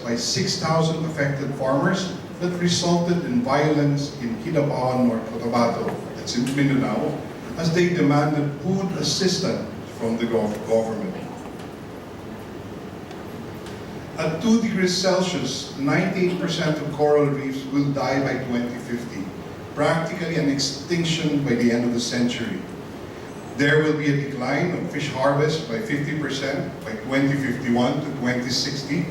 by 6,000 affected farmers that resulted in violence in Kidapawan, North Cotabato, that's in Mindanao, as they demanded food assistance from the government. At 2 degrees Celsius, 98% of coral reefs will die by 2050, practically an extinction by the end of the century. There will be a decline of fish harvest by 50% by 2051 to 2060.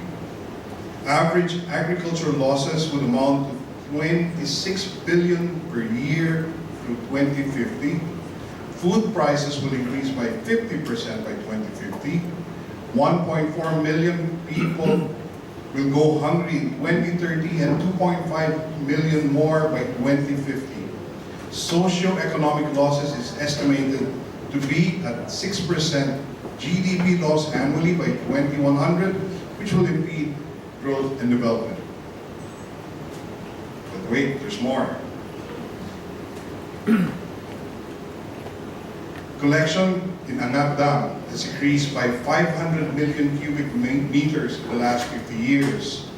Average agricultural losses would amount to 26 billion per year through 2050. Food prices will increase by 50% by 2050. 1.4 million people will go hungry in 2030 and 2.5 million more by 2050. Socioeconomic losses is estimated to be at 6% GDP loss annually by 2100, which will impede growth and development. But wait, there's more. Collection in Angat Dam has increased by 500 million cubic meters in the last 50 years.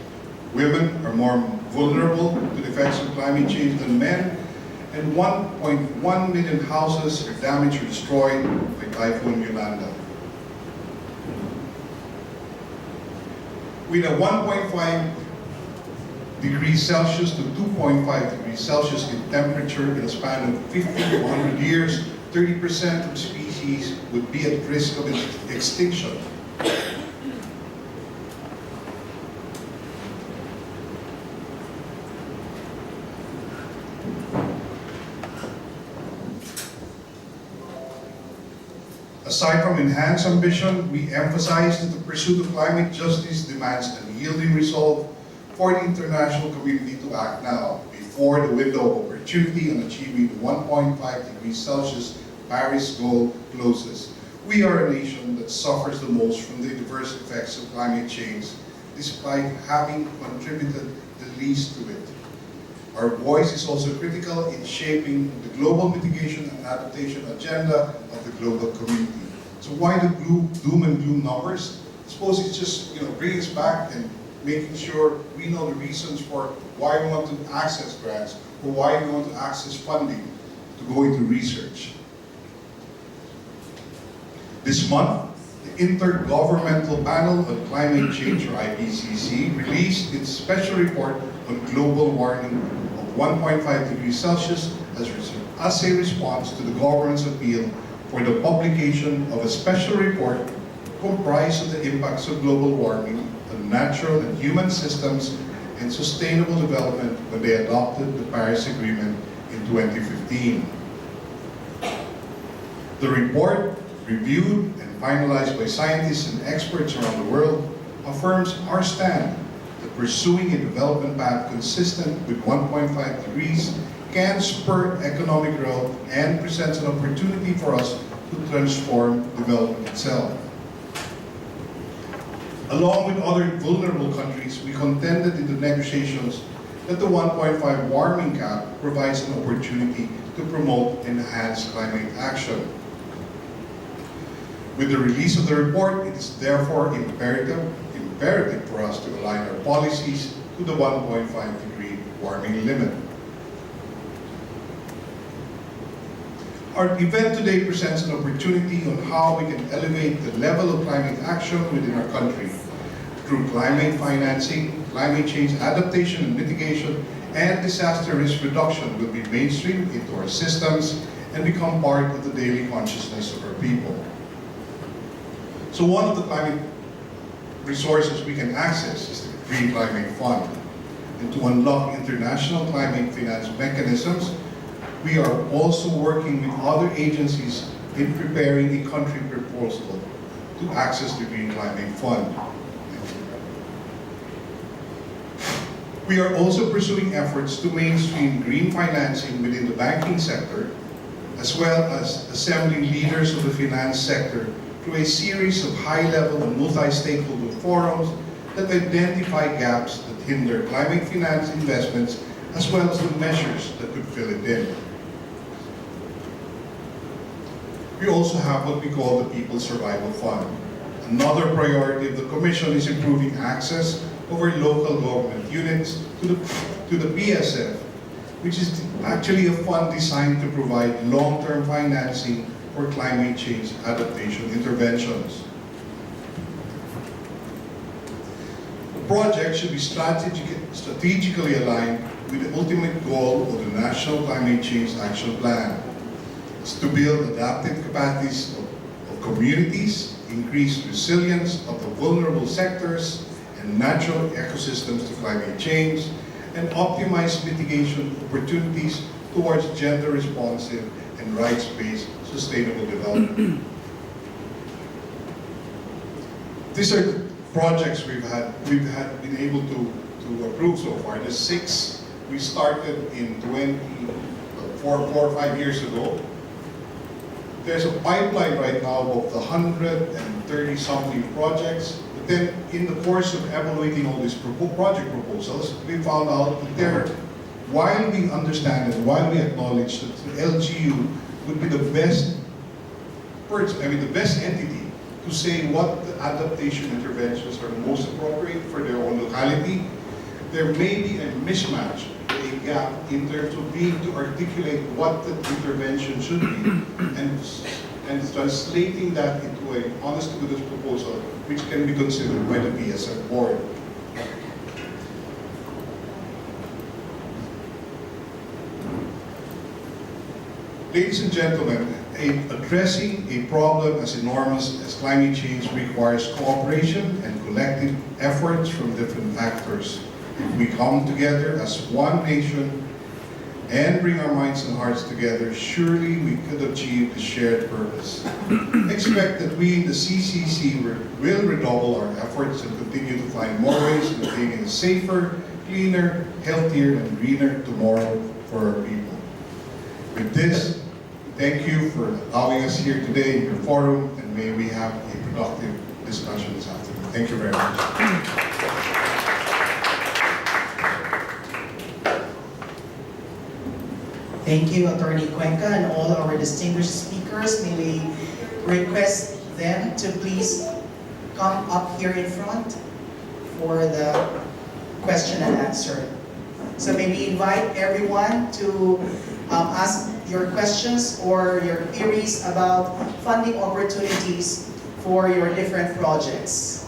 Women are more vulnerable to the effects of climate change than men, and 1.1 million houses are damaged or destroyed by Typhoon Yolanda. With a 1.5 degrees Celsius to 2.5 degrees Celsius in temperature in a span of 50 to 100 years, 30% of species would be at risk of extinction. Aside from enhanced ambition, we emphasize that the pursuit of climate justice demands unyielding resolve for the international community to act now, before the window of opportunity on achieving the 1.5 degrees Celsius Paris goal closes. We are a nation that suffers the most from the adverse effects of climate change, despite having contributed the least to it. Our voice is also critical in shaping the global mitigation and adaptation agenda of the global community. So why the doom and gloom numbers? I suppose it's just bringing us back and making sure we know the reasons for why we want to access grants or why we want to access funding to go into research. This month, the Intergovernmental Panel on Climate Change, or IPCC, released its special report on global warming of 1.5 degrees Celsius as a response to the government's appeal for the publication of a special report comprised of the impacts of global warming on natural and human systems and sustainable development when they adopted the Paris Agreement in 2015. The report, reviewed and finalized by scientists and experts around the world, affirms our stand that pursuing a development path consistent with 1.5 degrees can spur economic growth and presents an opportunity for us to transform development itself. Along with other vulnerable countries, we contended in the negotiations that the 1.5 warming cap provides an opportunity to promote enhanced climate action. With the release of the report, it is therefore imperative for us to align our policies to the 1.5 degree warming limit. Our event today presents an opportunity on how we can elevate the level of climate action within our country through climate financing, climate change adaptation and mitigation, and disaster risk reduction will be mainstreamed into our systems and become part of the daily consciousness of our people. So one of the climate resources we can access is the Green Climate Fund. And to unlock international climate finance mechanisms, we are also working with other agencies in preparing a country proposal to access the Green Climate Fund. We are also pursuing efforts to mainstream green financing within the banking sector, as well as assembling leaders of the finance sector through a series of high-level and multi-stakeholder forums that identify gaps that hinder climate finance investments, as well as the measures that could fill it in. We also have what we call the People's Survival Fund. Another priority of the Commission is improving access over local government units to the PSF, which is actually a fund designed to provide long-term financing for climate change adaptation interventions. The project should be strategically aligned with the ultimate goal of the National Climate Change Action Plan. It's to build adaptive capacities of communities, increase resilience of the vulnerable sectors and natural ecosystems to climate change, and optimize mitigation opportunities towards gender-responsive and rights-based sustainable development. These are the projects we've been able to approve so far. The 6 we started in 4 or 5 years ago. There's a pipeline right now of 130-something projects. But then, in the course of evaluating all these project proposals, we found out that while we understand and while we acknowledge that the LGU would be the best entity to say what the adaptation interventions are most appropriate for their own locality, there may be a mismatch, a gap in terms of being to articulate what the intervention should be, and translating that into an honest-to-goodness proposal which can be considered by the PSF board. Ladies and gentlemen, addressing a problem as enormous as climate change requires cooperation and collective efforts from different actors. If we come together as one nation and bring our minds and hearts together, surely we could achieve the shared purpose. Expect that we in the CCC will redouble our efforts and continue to find more ways of making a safer, cleaner, healthier, and greener tomorrow for our people. With this, thank you for allowing us here today in your forum, and may we have a productive discussion this afternoon. Thank you very much. Thank you, Attorney Cuenca, and all our distinguished speakers. May we request them to please come up here in front for the question and answer. So may we invite everyone to ask your questions or your queries about funding opportunities for your different projects.